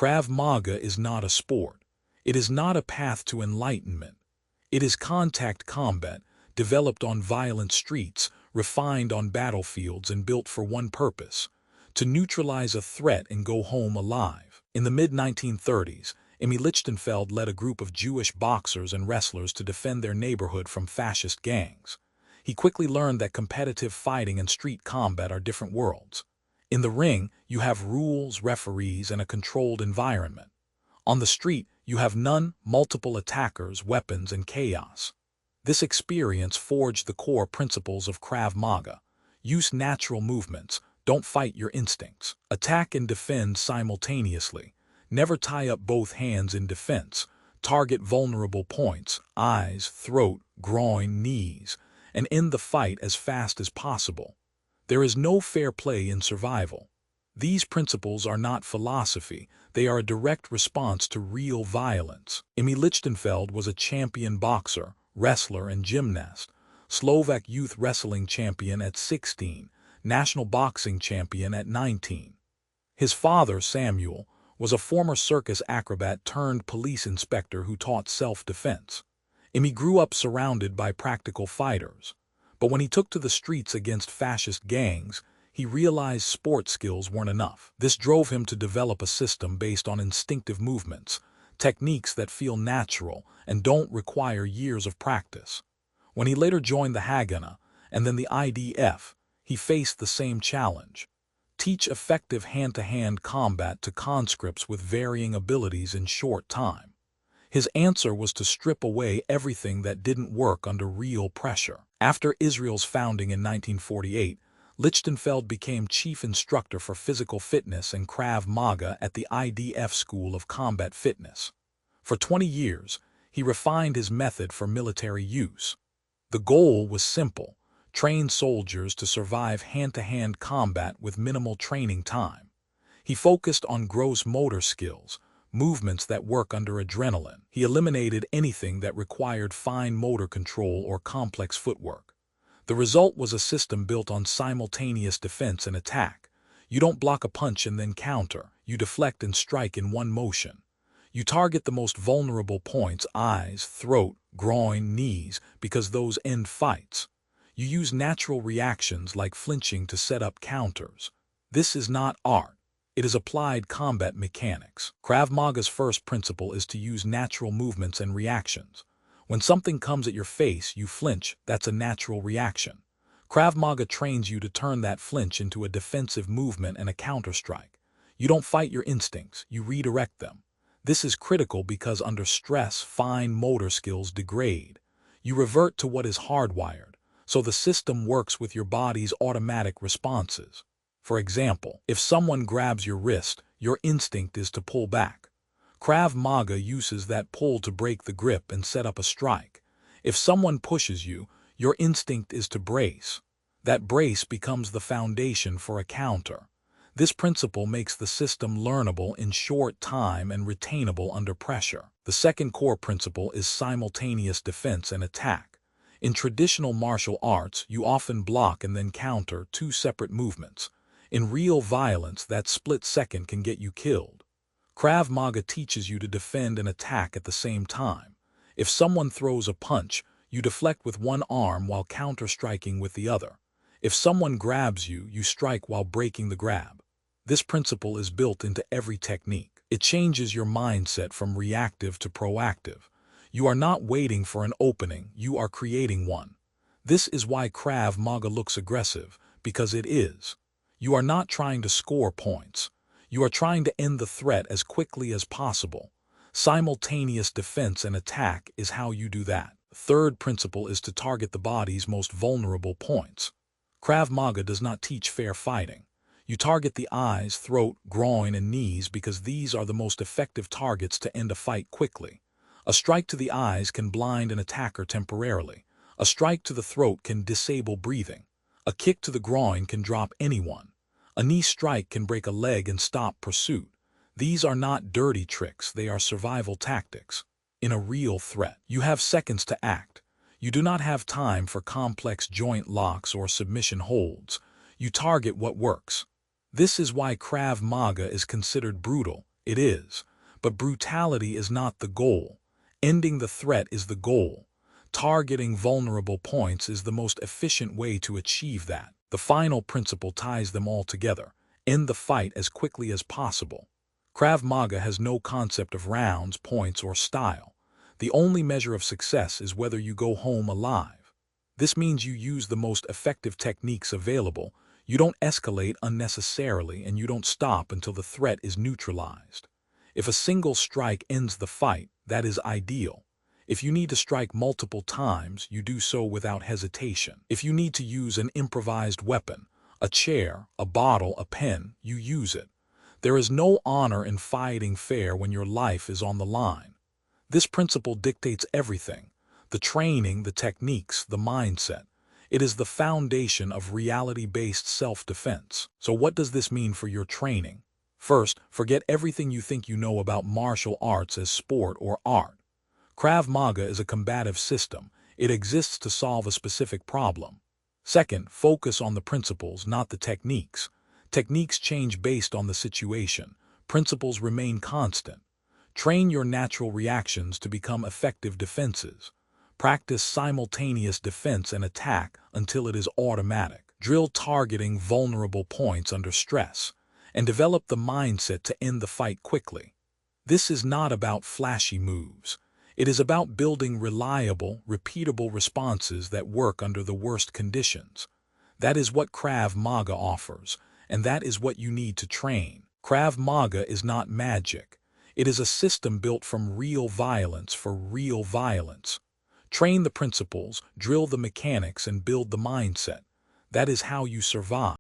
Krav Maga is not a sport. It is not a path to enlightenment. It is contact combat, developed on violent streets, refined on battlefields, and built for one purpose: to neutralize a threat and go home alive. In the mid-1930s, Emmy Lichtenfeld led a group of Jewish boxers and wrestlers to defend their neighborhood from fascist gangs. He quickly learned that competitive fighting and street combat are different worlds. In the ring, you have rules, referees, and a controlled environment. On the street, you have none, multiple attackers, weapons, and chaos. This experience forged the core principles of Krav Maga. Use natural movements. Don't fight your instincts. Attack and defend simultaneously. Never tie up both hands in defense. Target vulnerable points: eyes, throat, groin, knees, and end the fight as fast as possible. There is no fair play in survival. These principles are not philosophy, they are a direct response to real violence. Emmy Lichtenfeld was a champion boxer, wrestler, and gymnast, Slovak youth wrestling champion at 16, national boxing champion at 19. His father, Samuel, was a former circus acrobat turned police inspector who taught self-defense. Emmy grew up surrounded by practical fighters. But when he took to the streets against fascist gangs, he realized sport skills weren't enough. This drove him to develop a system based on instinctive movements, techniques that feel natural and don't require years of practice. When he later joined the Haganah and then the IDF, he faced the same challenge: teach effective hand-to-hand combat to conscripts with varying abilities in short time. His answer was to strip away everything that didn't work under real pressure. After Israel's founding in 1948, Lichtenfeld became chief instructor for physical fitness and Krav Maga at the IDF School of Combat Fitness. For 20 years, he refined his method for military use. The goal was simple: train soldiers to survive hand-to-hand combat with minimal training time. He focused on gross motor skills, movements that work under adrenaline. He eliminated anything that required fine motor control or complex footwork. The result was a system built on simultaneous defense and attack. You don't block a punch and then counter. You deflect and strike in one motion. You target the most vulnerable points: eyes, throat, groin, knees, because those end fights. You use natural reactions like flinching to set up counters. This is not art. It is applied combat mechanics. Krav Maga's first principle is to use natural movements and reactions. When something comes at your face, you flinch. That's a natural reaction. Krav Maga trains you to turn that flinch into a defensive movement and a counterstrike. You don't fight your instincts, you redirect them. This is critical because under stress, fine motor skills degrade. You revert to what is hardwired, so the system works with your body's automatic responses. For example, if someone grabs your wrist, your instinct is to pull back. Krav Maga uses that pull to break the grip and set up a strike. If someone pushes you, your instinct is to brace. That brace becomes the foundation for a counter. This principle makes the system learnable in short time and retainable under pressure. The second core principle is simultaneous defense and attack. In traditional martial arts, you often block and then counter, two separate movements. In real violence, that split second can get you killed. Krav Maga teaches you to defend and attack at the same time. If someone throws a punch, you deflect with one arm while counter-striking with the other. If someone grabs you, you strike while breaking the grab. This principle is built into every technique. It changes your mindset from reactive to proactive. You are not waiting for an opening, you are creating one. This is why Krav Maga looks aggressive, because it is. You are not trying to score points. You are trying to end the threat as quickly as possible. Simultaneous defense and attack is how you do that. Third principle is to target the body's most vulnerable points. Krav Maga does not teach fair fighting. You target the eyes, throat, groin, and knees because these are the most effective targets to end a fight quickly. A strike to the eyes can blind an attacker temporarily. A strike to the throat can disable breathing. A kick to the groin can drop anyone. A knee strike can break a leg and stop pursuit. These are not dirty tricks, they are survival tactics. In a real threat, you have seconds to act. You do not have time for complex joint locks or submission holds. You target what works. This is why Krav Maga is considered brutal. It is. But brutality is not the goal. Ending the threat is the goal. Targeting vulnerable points is the most efficient way to achieve that. The final principle ties them all together. End the fight as quickly as possible. Krav Maga has no concept of rounds, points, or style. The only measure of success is whether you go home alive. This means you use the most effective techniques available, you don't escalate unnecessarily, and you don't stop until the threat is neutralized. If a single strike ends the fight, that is ideal. If you need to strike multiple times, you do so without hesitation. If you need to use an improvised weapon, a chair, a bottle, a pen, you use it. There is no honor in fighting fair when your life is on the line. This principle dictates everything: the training, the techniques, the mindset. It is the foundation of reality-based self-defense. So what does this mean for your training? First, forget everything you think you know about martial arts as sport or art. Krav Maga is a combative system. It exists to solve a specific problem. Second, focus on the principles, not the techniques. Techniques change based on the situation. Principles remain constant. Train your natural reactions to become effective defenses. Practice simultaneous defense and attack until it is automatic. Drill targeting vulnerable points under stress, and develop the mindset to end the fight quickly. This is not about flashy moves. It is about building reliable, repeatable responses that work under the worst conditions. That is what Krav Maga offers, and that is what you need to train. Krav Maga is not magic. It is a system built from real violence for real violence. Train the principles, drill the mechanics, and build the mindset. That is how you survive.